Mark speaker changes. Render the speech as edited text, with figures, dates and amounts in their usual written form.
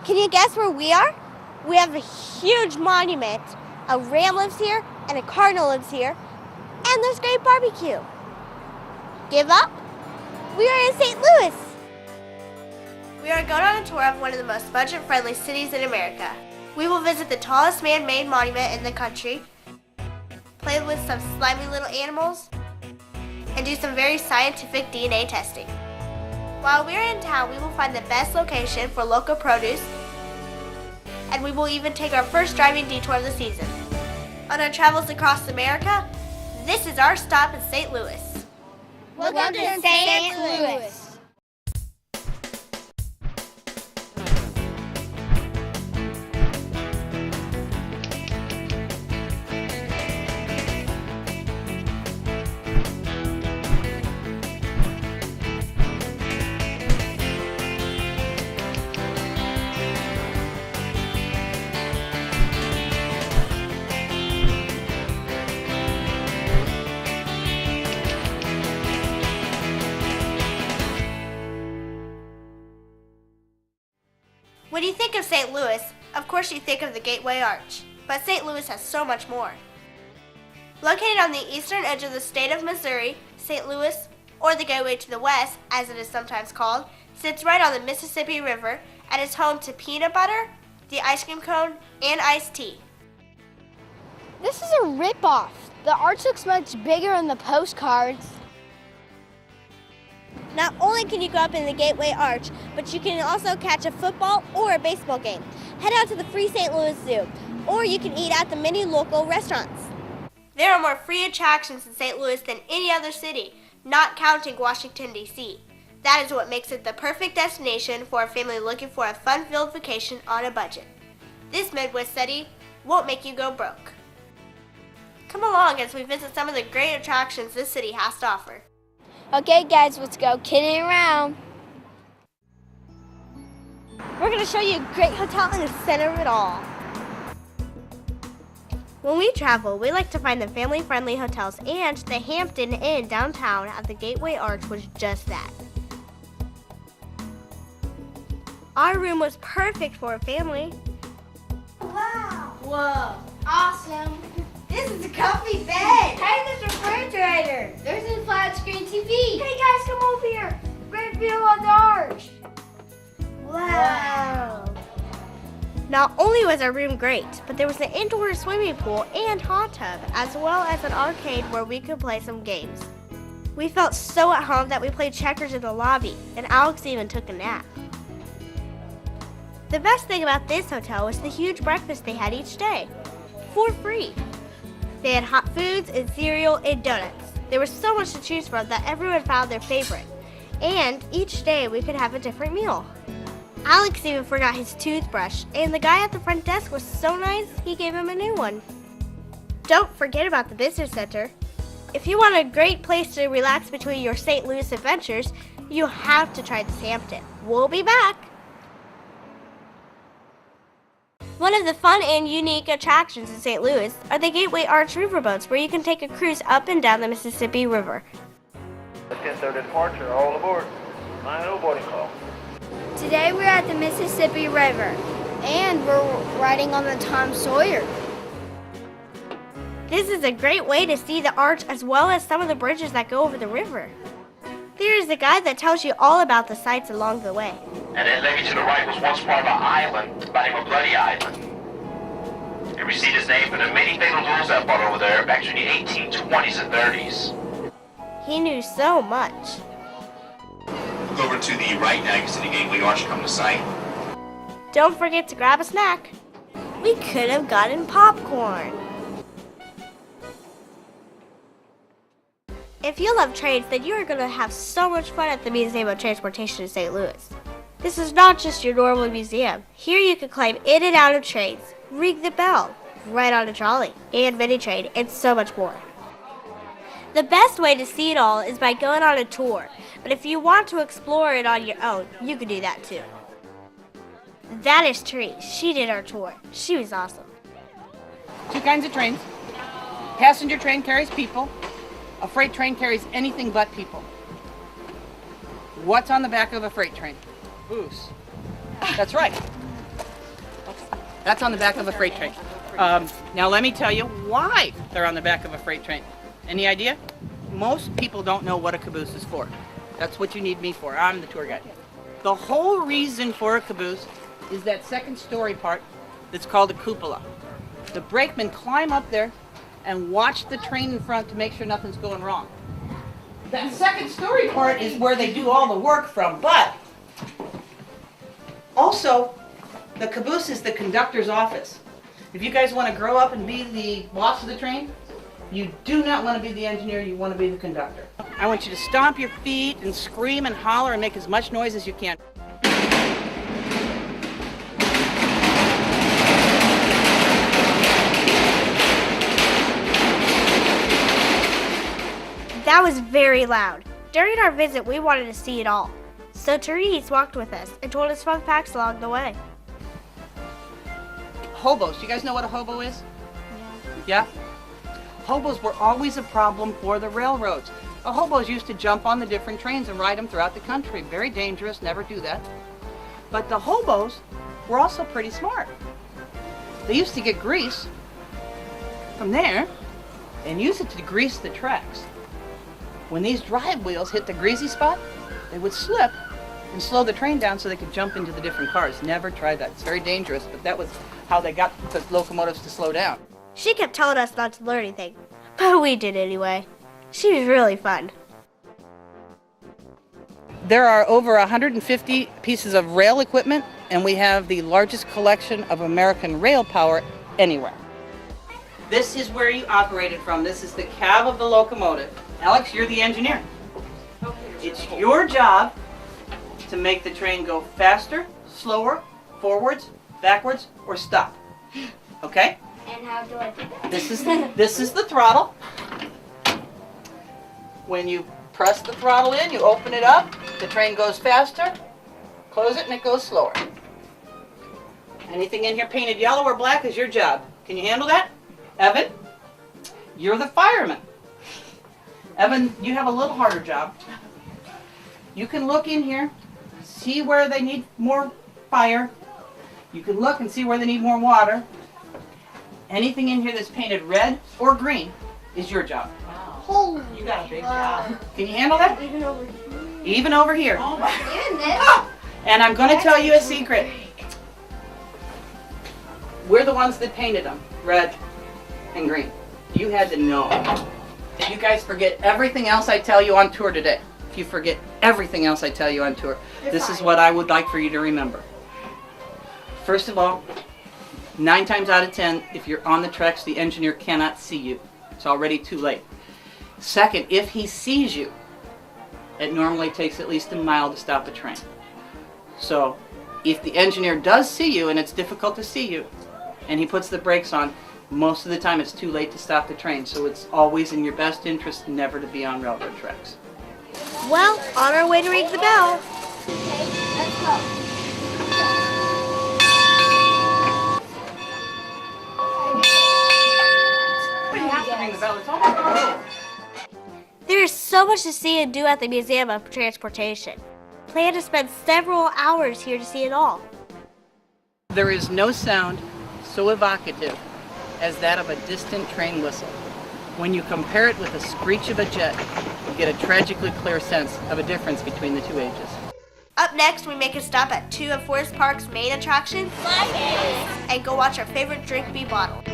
Speaker 1: Can you guess where we are? We have a huge monument. A ram lives here, and a cardinal lives here, and there's great barbecue. Give up? We are in St. Louis. We are going on a tour of one of the most budget-friendly cities in America. We will visit the tallest man-made monument in the country, play with some slimy little animals, and do some very scientific DNA testing. While we are in town, we will find the best location for local produce, and we will even take our first driving detour of the season. On our travels across America, this is our stop in St. Louis.
Speaker 2: Welcome to St. Louis.
Speaker 1: When you think of St. Louis, of course you think of the Gateway Arch, but St. Louis has so much more. Located on the eastern edge of the state of Missouri, St. Louis, or the Gateway to the West, as it is sometimes called, sits right on the Mississippi River and is home to peanut butter, the ice cream cone, and iced tea.
Speaker 2: This is a ripoff. The arch looks much bigger in the postcards.
Speaker 1: Not only can you go up in the Gateway Arch, but you can also catch a football or a baseball game. Head out to the Free St. Louis Zoo, or you can eat at the many local restaurants. There are more free attractions in St. Louis than any other city, not counting Washington, D.C. That is what makes it the perfect destination for a family looking for a fun-filled vacation on a budget. This Midwest city won't make you go broke. Come along as we visit some of the great attractions this city has to offer.
Speaker 2: Okay guys, let's go kidding around.
Speaker 1: We're going to show you a great hotel in the center of it all. When we travel, we like to find the family-friendly hotels, and the Hampton Inn downtown at the Gateway Arch was just that. Our room was perfect for a family.
Speaker 2: Wow!
Speaker 1: Whoa!
Speaker 2: Awesome!
Speaker 1: This is a comfy bed!
Speaker 2: Hey, there's a refrigerator! There's a flat screen TV! Hey guys, come over here! Great view on the arch!
Speaker 1: Wow! Not only was our room great, but there was an indoor swimming pool and hot tub, as well as an arcade where we could play some games. We felt so at home that we played checkers in the lobby, and Alex even took a nap. The best thing about this hotel was the huge breakfast they had each day, for free. They had hot foods and cereal and donuts. There was so much to choose from that everyone found their favorite. And each day we could have a different meal. Alex even forgot his toothbrush, and the guy at the front desk was so nice, he gave him a new one. Don't forget about the business center. If you want a great place to relax between your St. Louis adventures, you have to try this Hampton. We'll be back. One of the fun and unique attractions in St. Louis are the Gateway Arch riverboats, where you can take a cruise up and down the Mississippi River.
Speaker 3: Let's get their departure. All aboard. Final boarding call.
Speaker 2: Today we're at the Mississippi River, and we're riding on the Tom Sawyer.
Speaker 1: This is a great way to see the arch as well as some of the bridges that go over the river. There is a guide that tells you all about the sights along the way.
Speaker 4: And then maybe to the right was once part of an island by the name of Bloody Island. It received its name from the many fatal duels that fought over there back in the 1820s and 30s.
Speaker 1: He knew so much.
Speaker 4: Look over to the right now, you can see the Gateway Arch come to sight.
Speaker 1: Don't forget to grab a snack. We could have gotten popcorn. If you love trains, then you are going to have so much fun at the Museum of Transportation in St. Louis. This is not just your normal museum. Here you can climb in and out of trains, ring the bell, ride on a trolley, and mini train, and so much more. The best way to see it all is by going on a tour, but if you want to explore it on your own, you can do that too. That is Therese. She did our tour. She was awesome.
Speaker 5: Two kinds of trains. Passenger train carries people. A freight train carries anything but people. What's on the back of a freight train? Booze. That's right. That's on the back of a freight train. Now let me tell you why they're on the back of a freight train. Any idea? Most people don't know what a caboose is for. That's what you need me for. I'm the tour guide. The whole reason for a caboose is that second story part that's called a cupola. The brakemen climb up there and watch the train in front to make sure nothing's going wrong. That second story part is where they do all the work from, but also the caboose is the conductor's office. If you guys want to grow up and be the boss of the train, you do not want to be the engineer, you want to be the conductor. I want you to stomp your feet and scream and holler and make as much noise as you can.
Speaker 1: That was very loud. During our visit, we wanted to see it all. So Therese walked with us and told us fun facts along the way.
Speaker 5: Hobos. You guys know what a hobo is? Yeah? Hobos were always a problem for the railroads. The hobos used to jump on the different trains and ride them throughout the country. Very dangerous, never do that. But the hobos were also pretty smart. They used to get grease from there and use it to grease the tracks. When these drive wheels hit the greasy spot, they would slip and slow the train down so they could jump into the different cars. Never try that. It's very dangerous, but that was how they got the locomotives to slow down.
Speaker 1: She kept telling us not to learn anything, but we did anyway. She was really fun.
Speaker 5: There are over 150 pieces of rail equipment, and we have the largest collection of American rail power anywhere. This is where you operated from. This is the cab of the locomotive. Alex, you're the engineer. It's your job to make the train go faster, slower, forwards, backwards, or stop. Okay?
Speaker 2: And how do I do that?
Speaker 5: This is the throttle. When you press the throttle in, you open it up, the train goes faster, close it, and it goes slower. Anything in here painted yellow or black is your job. Can you handle that? Evan, you're the fireman. Evan, you have a little harder job. You can look in here, see where they need more fire. You can look and see where they need more water. Anything in here that's painted red or green is your job.
Speaker 1: Holy
Speaker 5: You got a big job. Can you handle that?
Speaker 1: Even over here.
Speaker 5: Even over here.
Speaker 2: Oh my goodness.
Speaker 5: And I'm going to tell you a secret. We're the ones that painted them, red and green. You had to know. If you guys forget everything else I tell you on tour today, if you forget everything else I tell you on tour, this is what I would like for you to remember. First of all, 9 times out of 10, if you're on the tracks, the engineer cannot see you. It's already too late. Second, if he sees you, it normally takes at least a mile to stop a train. So, if the engineer does see you and it's difficult to see you, and he puts the brakes on, most of the time it's too late to stop the train. So it's always in your best interest never to be on railroad tracks.
Speaker 1: Well, on our way to ring the bell.
Speaker 2: Okay, let's go.
Speaker 5: But you have to ring the bell. It's almost over.
Speaker 1: There is so much to see and do at the Museum of Transportation. Plan to spend several hours here to see it all.
Speaker 5: There is no sound so evocative as that of a distant train whistle. When you compare it with the screech of a jet, you get a tragically clear sense of a difference between the two ages.
Speaker 1: Up next, we make a stop at 2 of Forest Park's main attractions and go watch our favorite drink be bottled.